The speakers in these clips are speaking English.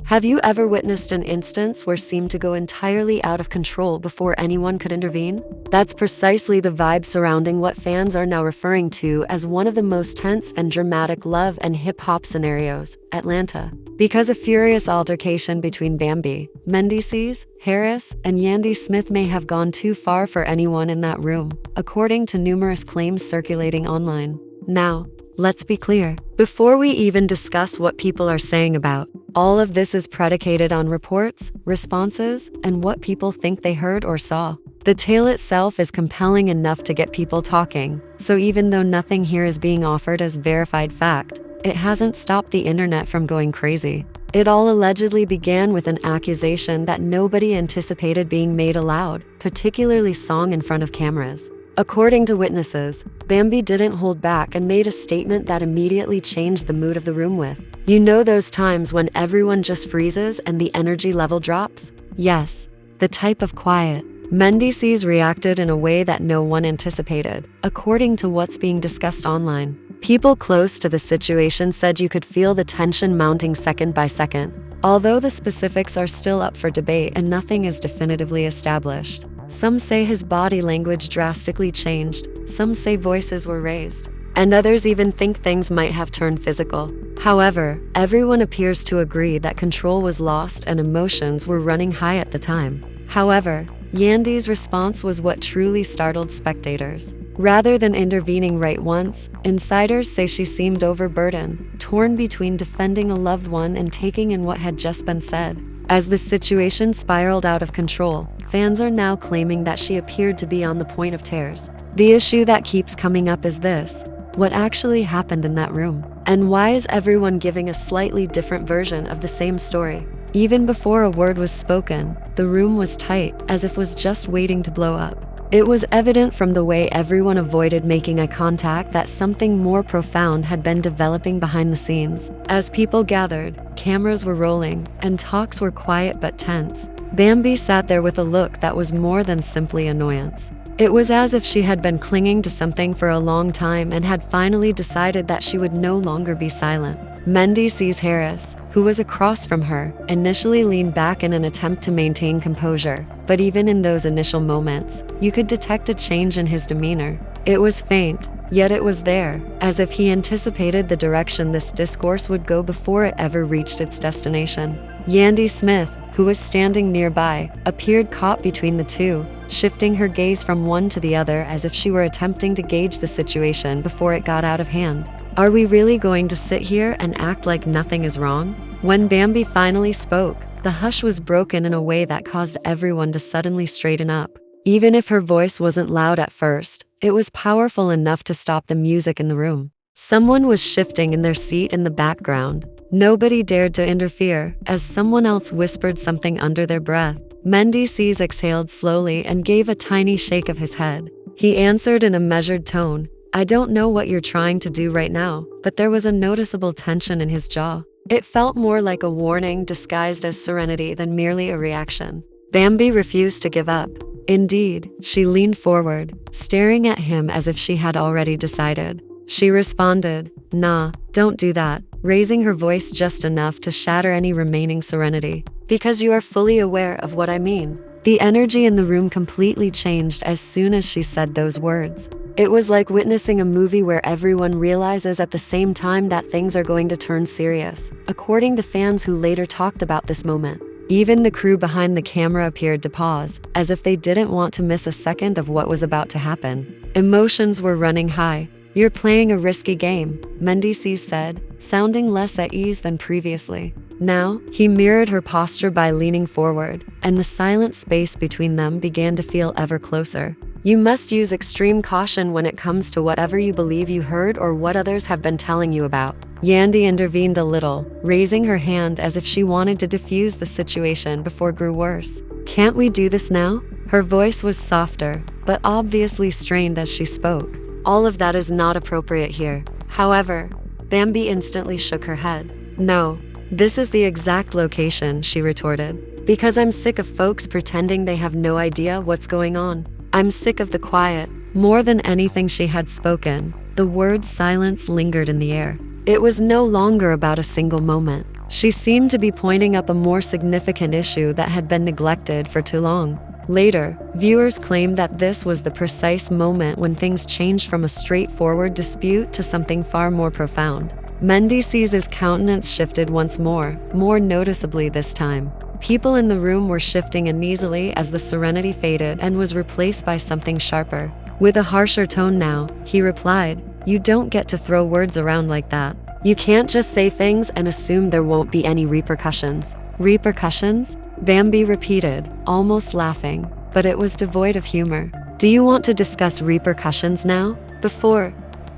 Have you ever witnessed an instance where seemed to go entirely out of control before anyone could intervene? That's precisely the vibe surrounding what fans are now referring to as one of the most tense and dramatic love and hip-hop scenarios, Atlanta. Because a furious altercation between Bambi, Mendeecees, Harris, and Yandy Smith may have gone too far for anyone in that room, according to numerous claims circulating online. Now, let's be clear. Before we even discuss what people are saying about, all of this is predicated on reports, responses, and what people think they heard or saw. The tale itself is compelling enough to get people talking, so even though nothing here is being offered as verified fact, it hasn't stopped the internet from going crazy. It all allegedly began with an accusation that nobody anticipated being made aloud, particularly sung in front of cameras. According to witnesses, Bambi didn't hold back and made a statement that immediately changed the mood of the room with, "You know those times when everyone just freezes and the energy level drops?" Yes, the type of quiet. Mendeecees reacted in a way that no one anticipated, according to what's being discussed online. People close to the situation said you could feel the tension mounting second by second. Although the specifics are still up for debate and nothing is definitively established. Some say his body language drastically changed, some say voices were raised, and others even think things might have turned physical. However, everyone appears to agree that control was lost and emotions were running high at the time. However, Yandy's response was what truly startled spectators. Rather than intervening right once, insiders say she seemed overburdened, torn between defending a loved one and taking in what had just been said. As the situation spiraled out of control, fans are now claiming that she appeared to be on the point of tears. The issue that keeps coming up is this: what actually happened in that room? And why is everyone giving a slightly different version of the same story? Even before a word was spoken, the room was tight, as if it was just waiting to blow up. It was evident from the way everyone avoided making eye contact that something more profound had been developing behind the scenes. As people gathered, cameras were rolling, and talks were quiet but tense. Bambi sat there with a look that was more than simply annoyance. It was as if she had been clinging to something for a long time and had finally decided that she would no longer be silent. Mendeecees Harris, who was across from her, initially leaned back in an attempt to maintain composure, but even in those initial moments, you could detect a change in his demeanor. It was faint, yet it was there, as if he anticipated the direction this discourse would go before it ever reached its destination. Yandy Smith, who was standing nearby, appeared caught between the two, shifting her gaze from one to the other as if she were attempting to gauge the situation before it got out of hand. Are we really going to sit here and act like nothing is wrong? When Bambi finally spoke, the hush was broken in a way that caused everyone to suddenly straighten up. Even if her voice wasn't loud at first, it was powerful enough to stop the music in the room. Someone was shifting in their seat in the background. Nobody dared to interfere, as someone else whispered something under their breath. Mendeecees exhaled slowly and gave a tiny shake of his head. He answered in a measured tone, "I don't know what you're trying to do right now," but there was a noticeable tension in his jaw. It felt more like a warning disguised as serenity than merely a reaction. Bambi refused to give up. Indeed, she leaned forward, staring at him as if she had already decided. She responded, "Nah, don't do that," raising her voice just enough to shatter any remaining serenity. "Because you are fully aware of what I mean." The energy in the room completely changed as soon as she said those words. It was like witnessing a movie where everyone realizes at the same time that things are going to turn serious, according to fans who later talked about this moment. Even the crew behind the camera appeared to pause, as if they didn't want to miss a second of what was about to happen. Emotions were running high. "You're playing a risky game," Mendeecees said, sounding less at ease than previously. Now, he mirrored her posture by leaning forward, and the silent space between them began to feel ever closer. "You must use extreme caution when it comes to whatever you believe you heard or what others have been telling you about." Yandy intervened a little, raising her hand as if she wanted to defuse the situation before it grew worse. "Can't we do this now?" Her voice was softer, but obviously strained as she spoke. "All of that is not appropriate here." However, Bambi instantly shook her head. "No, this is the exact location," she retorted. "Because I'm sick of folks pretending they have no idea what's going on. I'm sick of the quiet." More than anything she had spoken, the word silence lingered in the air. It was no longer about a single moment. She seemed to be pointing up a more significant issue that had been neglected for too long. Later, viewers claimed that this was the precise moment when things changed from a straightforward dispute to something far more profound. Mendeecees' countenance shifted once more noticeably this time. People in the room were shifting uneasily as the serenity faded and was replaced by something sharper. With a harsher tone now, he replied, "You don't get to throw words around like that. You can't just say things and assume there won't be any repercussions." "Repercussions?" Bambi repeated, almost laughing, but it was devoid of humor. "Do you want to discuss repercussions now? Before?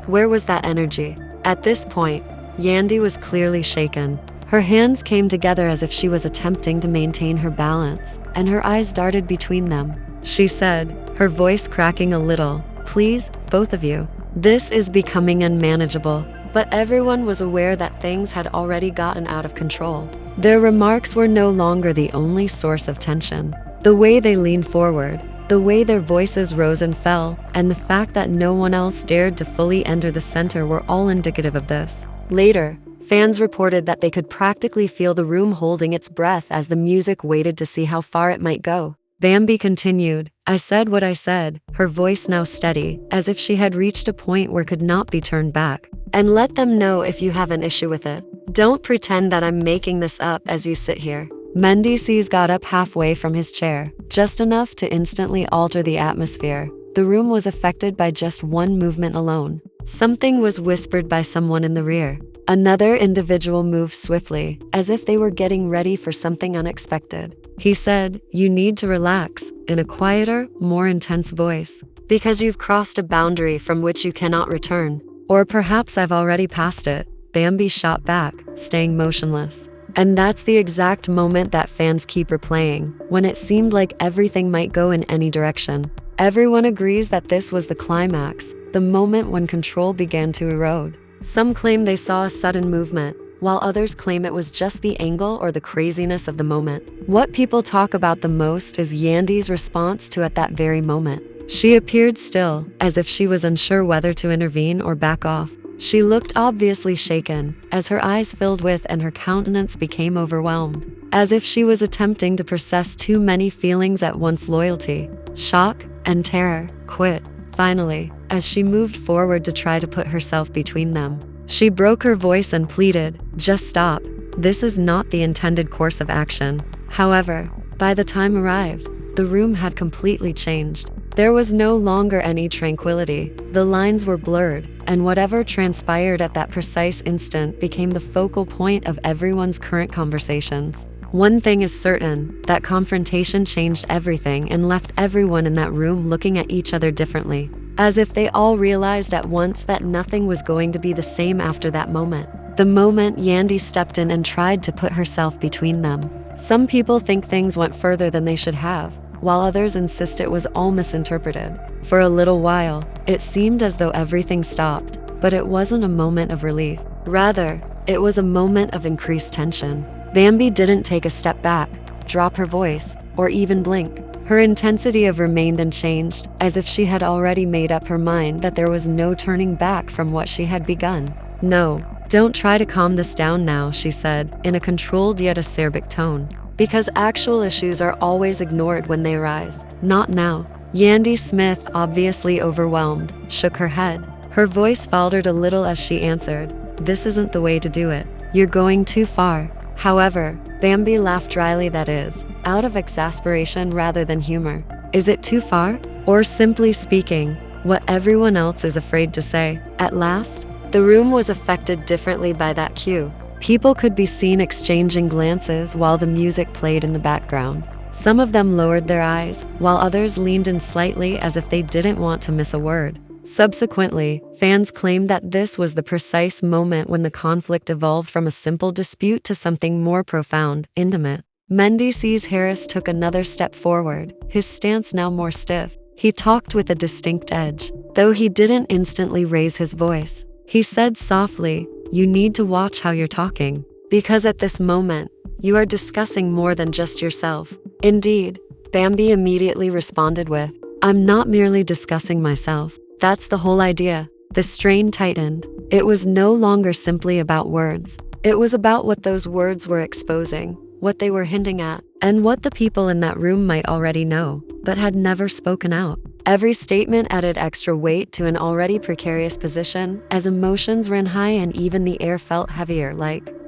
Where was that energy?" At this point, Yandy was clearly shaken. Her hands came together as if she was attempting to maintain her balance, and her eyes darted between them. She said, her voice cracking a little, "Please, both of you. This is becoming unmanageable." But everyone was aware that things had already gotten out of control. Their remarks were no longer the only source of tension. The way they leaned forward, the way their voices rose and fell, and the fact that no one else dared to fully enter the center were all indicative of this. Later, fans reported that they could practically feel the room holding its breath as the music waited to see how far it might go. Bambi continued, "I said what I said," her voice now steady, as if she had reached a point where could not be turned back. "And let them know if you have an issue with it. Don't pretend that I'm making this up as you sit here." Mendeecees got up halfway from his chair, just enough to instantly alter the atmosphere. The room was affected by just one movement alone. Something was whispered by someone in the rear. Another individual moved swiftly, as if they were getting ready for something unexpected. He said, "You need to relax," in a quieter, more intense voice. "Because you've crossed a boundary from which you cannot return. Or perhaps I've already passed it." Bambi shot back, staying motionless. And that's the exact moment that fans keep replaying, when it seemed like everything might go in any direction. Everyone agrees that this was the climax, the moment when control began to erode. Some claim they saw a sudden movement, while others claim it was just the angle or the craziness of the moment. What people talk about the most is Yandy's response to at that very moment. She appeared still, as if she was unsure whether to intervene or back off. She looked obviously shaken, as her eyes filled with and her countenance became overwhelmed, as if she was attempting to process too many feelings at once: loyalty, shock, and terror. "Quit." Finally, as she moved forward to try to put herself between them, she broke her voice and pleaded, "Just stop. This is not the intended course of action." However, by the time arrived, the room had completely changed. There was no longer any tranquility. The lines were blurred, and whatever transpired at that precise instant became the focal point of everyone's current conversations. One thing is certain, that confrontation changed everything and left everyone in that room looking at each other differently, as if they all realized at once that nothing was going to be the same after that moment. The moment Yandy stepped in and tried to put herself between them. Some people think things went further than they should have, while others insist it was all misinterpreted. For a little while, it seemed as though everything stopped, but it wasn't a moment of relief. Rather, it was a moment of increased tension. Bambi didn't take a step back, drop her voice, or even blink. Her intensity remained unchanged, as if she had already made up her mind that there was no turning back from what she had begun. "No, don't try to calm this down now," she said, in a controlled yet acerbic tone. "Because actual issues are always ignored when they arise. Not now." Yandy Smith, obviously overwhelmed, shook her head. Her voice faltered a little as she answered, "This isn't the way to do it. You're going too far." However, Bambi laughed dryly, that is, out of exasperation rather than humor. Is it too far? Or simply speaking, what everyone else is afraid to say? At last, the room was affected differently by that cue. People could be seen exchanging glances while the music played in the background. Some of them lowered their eyes, while others leaned in slightly as if they didn't want to miss a word. Subsequently, fans claimed that this was the precise moment when the conflict evolved from a simple dispute to something more profound, intimate. Mendeecees Harris took another step forward, his stance now more stiff. He talked with a distinct edge, though he didn't instantly raise his voice. He said softly, "You need to watch how you're talking, because at this moment, you are discussing more than just yourself." "Indeed," Bambi immediately responded with, "I'm not merely discussing myself. That's the whole idea." The strain tightened. It was no longer simply about words. It was about what those words were exposing, what they were hinting at, and what the people in that room might already know, but had never spoken out. Every statement added extra weight to an already precarious position, as emotions ran high and even the air felt heavier,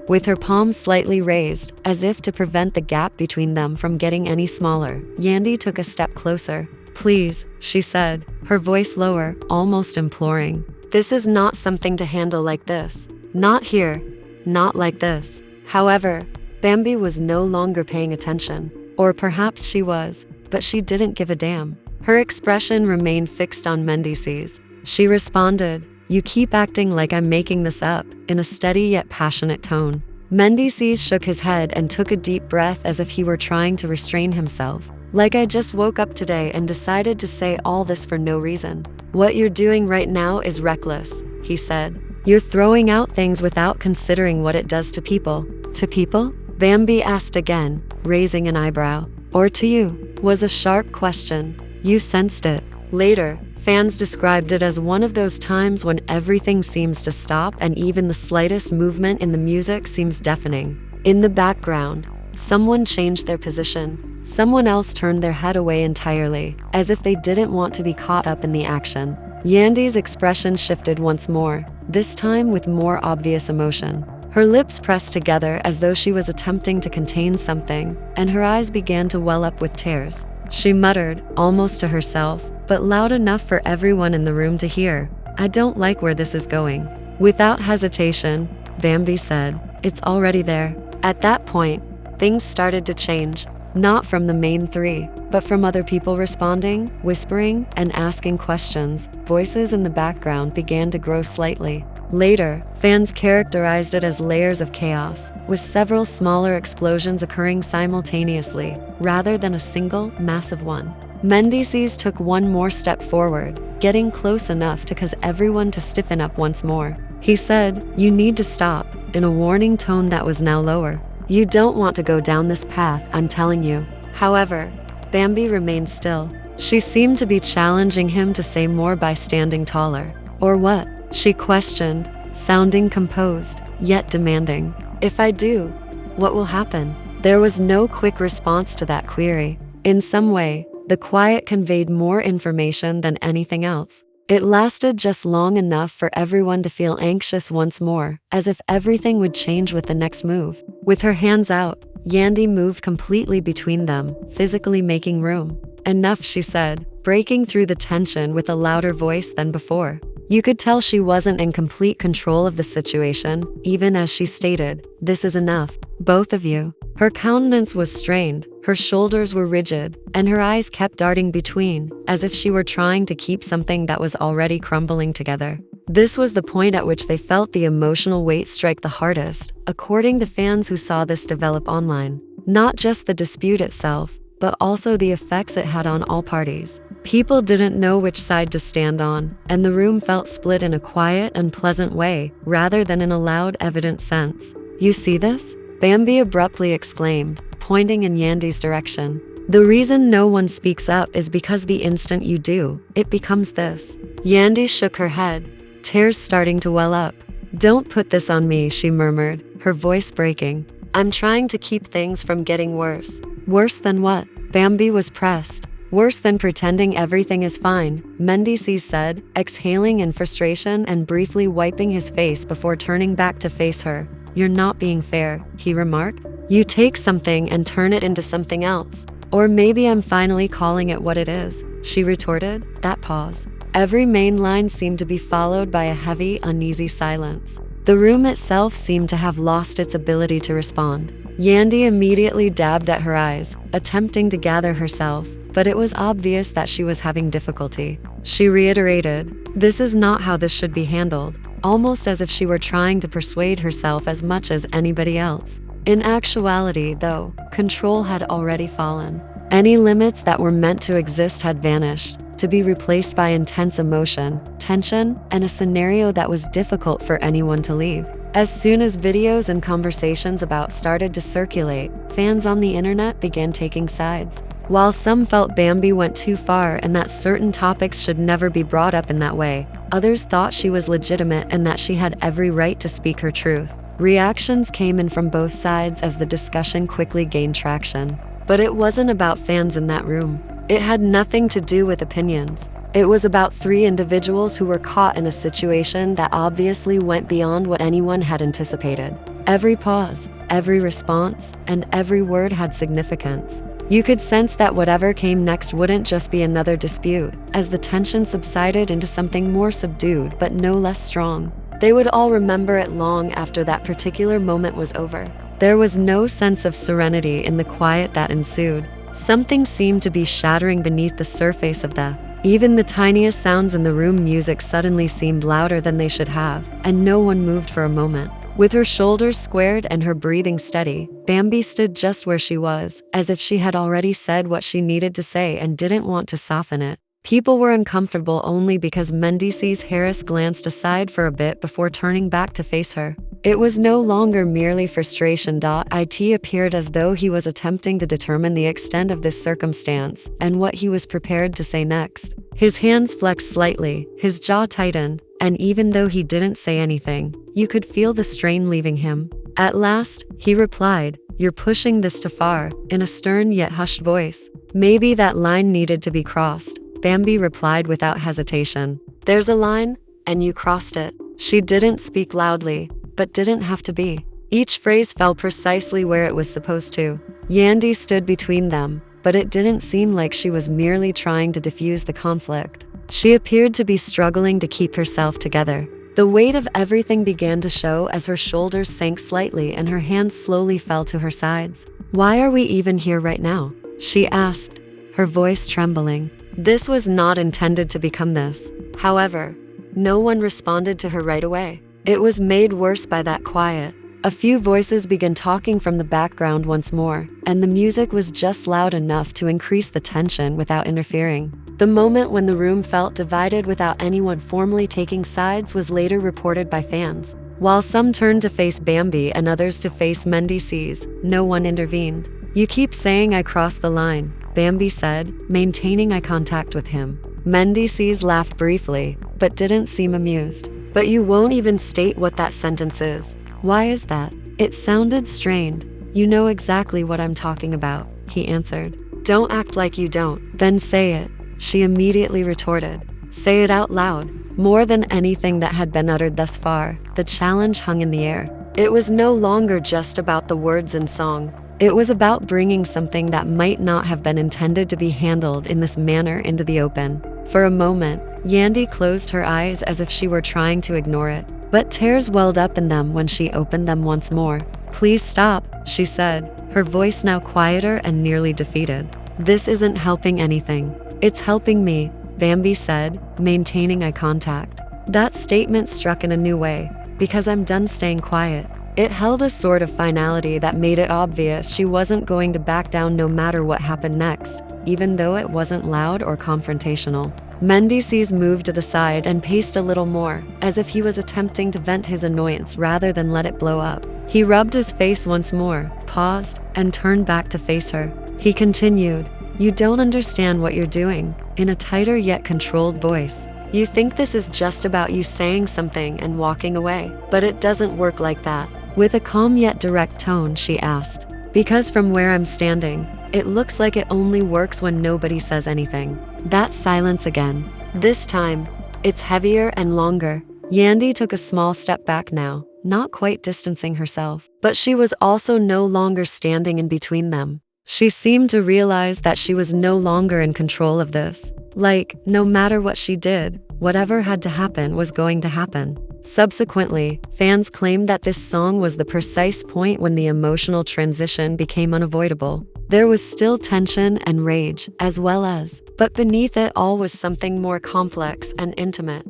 with her palms slightly raised, as if to prevent the gap between them from getting any smaller. Yandy took a step closer. "Please," she said, her voice lower, almost imploring. "This is not something to handle like this. Not here. Not like this." However, Bambi was no longer paying attention. Or perhaps she was, but she didn't give a damn. Her expression remained fixed on Mendeecees. She responded, "You keep acting like I'm making this up," in a steady yet passionate tone. Mendeecees shook his head and took a deep breath as if he were trying to restrain himself. "Like I just woke up today and decided to say all this for no reason. What you're doing right now is reckless," he said. "You're throwing out things without considering what it does to people." "To people?" Bambi asked again, raising an eyebrow. "Or to you?" Was a sharp question. You sensed it. Later, fans described it as one of those times when everything seems to stop and even the slightest movement in the music seems deafening. In the background, someone changed their position. Someone else turned their head away entirely, as if they didn't want to be caught up in the action. Yandy's expression shifted once more, this time with more obvious emotion. Her lips pressed together as though she was attempting to contain something, and her eyes began to well up with tears. She muttered, almost to herself, but loud enough for everyone in the room to hear, "I don't like where this is going." Without hesitation, Bambi said, "It's already there." At that point, things started to change, not from the main three, but from other people responding, whispering, and asking questions. Voices in the background began to grow slightly. Later, fans characterized it as layers of chaos, with several smaller explosions occurring simultaneously, rather than a single, massive one. Mendeecees took one more step forward, getting close enough to cause everyone to stiffen up once more. He said, "You need to stop," in a warning tone that was now lower. "You don't want to go down this path, I'm telling you." However, Bambi remained still. She seemed to be challenging him to say more by standing taller. "Or what?" she questioned, sounding composed, yet demanding. "If I do, what will happen?" There was no quick response to that query. In some way, the quiet conveyed more information than anything else. It lasted just long enough for everyone to feel anxious once more, as if everything would change with the next move. With her hands out, Yandy moved completely between them, physically making room. "Enough," she said, breaking through the tension with a louder voice than before. You could tell she wasn't in complete control of the situation, even as she stated, "This is enough. Both of you." Her countenance was strained, her shoulders were rigid, and her eyes kept darting between, as if she were trying to keep something that was already crumbling together. This was the point at which they felt the emotional weight strike the hardest, according to fans who saw this develop online. Not just the dispute itself, but also the effects it had on all parties. People didn't know which side to stand on, and the room felt split in a quiet and pleasant way, rather than in a loud, evident sense. "You see this?" Bambi abruptly exclaimed, pointing in Yandy's direction. "The reason no one speaks up is because the instant you do, it becomes this." Yandy shook her head, tears starting to well up. "Don't put this on me," she murmured, her voice breaking. "I'm trying to keep things from getting worse." "Worse than what?" Bambi was pressed. "Worse than pretending everything is fine," Mendeecees said, exhaling in frustration and briefly wiping his face before turning back to face her. "You're not being fair," he remarked. "You take something and turn it into something else. Or maybe I'm finally calling it what it is," she retorted. That pause. Every main line seemed to be followed by a heavy, uneasy silence. The room itself seemed to have lost its ability to respond. Yandy immediately dabbed at her eyes, attempting to gather herself, but it was obvious that she was having difficulty. She reiterated, "This is not how this should be handled," almost as if she were trying to persuade herself as much as anybody else. In actuality, though, control had already fallen. Any limits that were meant to exist had vanished, to be replaced by intense emotion, tension, and a scenario that was difficult for anyone to leave. As soon as videos and conversations about started to circulate, fans on the internet began taking sides. While some felt Bambi went too far and that certain topics should never be brought up in that way, others thought she was legitimate and that she had every right to speak her truth. Reactions came in from both sides as the discussion quickly gained traction. But it wasn't about fans in that room. It had nothing to do with opinions. It was about three individuals who were caught in a situation that obviously went beyond what anyone had anticipated. Every pause, every response, and every word had significance. You could sense that whatever came next wouldn't just be another dispute, as the tension subsided into something more subdued but no less strong. They would all remember it long after that particular moment was over. There was no sense of serenity in the quiet that ensued. Something seemed to be shattering beneath the surface of the even the tiniest sounds in the room. Music suddenly seemed louder than they should have, and no one moved for a moment. With her shoulders squared and her breathing steady, Bambi stood just where she was, as if she had already said what she needed to say and didn't want to soften it. People were uncomfortable only because Mendeecees Harris glanced aside for a bit before turning back to face her. It was no longer merely frustration. It appeared as though he was attempting to determine the extent of this circumstance and what he was prepared to say next. His hands flexed slightly, his jaw tightened, and even though he didn't say anything, you could feel the strain leaving him. At last, he replied, "You're pushing this too far," in a stern yet hushed voice. "Maybe that line needed to be crossed," Bambi replied without hesitation. "There's a line, and you crossed it." She didn't speak loudly, but didn't have to be. Each phrase fell precisely where it was supposed to. Yandy stood between them, but it didn't seem like she was merely trying to diffuse the conflict. She appeared to be struggling to keep herself together. The weight of everything began to show as her shoulders sank slightly and her hands slowly fell to her sides. "Why are we even here right now?" she asked, her voice trembling. This was not intended to become this. However, no one responded to her right away. It was made worse by that quiet. A few voices began talking from the background once more, and the music was just loud enough to increase the tension without interfering. The moment when the room felt divided without anyone formally taking sides was later reported by fans. While some turned to face Bambi and others to face Mendeecees, no one intervened. "You keep saying I crossed the line," Bambi said, maintaining eye contact with him. Mendeecees laughed briefly, but didn't seem amused. "But you won't even state what that sentence is. Why is that?" It sounded strained. "You know exactly what I'm talking about," he answered. "Don't act like you don't." "Then say it," she immediately retorted. "Say it out loud." More than anything that had been uttered thus far, the challenge hung in the air. It was no longer just about the words in song. It was about bringing something that might not have been intended to be handled in this manner into the open. For a moment, Yandy closed her eyes as if she were trying to ignore it, but tears welled up in them when she opened them once more. "Please stop," she said, her voice now quieter and nearly defeated. "This isn't helping anything. It's helping me," Bambi said, maintaining eye contact. That statement struck in a new way, because I'm done staying quiet. It held a sort of finality that made it obvious she wasn't going to back down no matter what happened next, even though it wasn't loud or confrontational. Mendeecees moved to the side and paced a little more, as if he was attempting to vent his annoyance rather than let it blow up. He rubbed his face once more, paused, and turned back to face her. He continued, "You don't understand what you're doing," in a tighter yet controlled voice. "You think this is just about you saying something and walking away, but it doesn't work like that." With a calm yet direct tone, she asked, "Because from where I'm standing, it looks like it only works when nobody says anything." That silence again. This time, it's heavier and longer. Yandy took a small step back now, not quite distancing herself, but she was also no longer standing in between them. She seemed to realize that she was no longer in control of this. Like, no matter what she did, whatever had to happen was going to happen. Subsequently, fans claimed that this song was the precise point when the emotional transition became unavoidable. There was still tension and rage, but beneath it all was something more complex and intimate.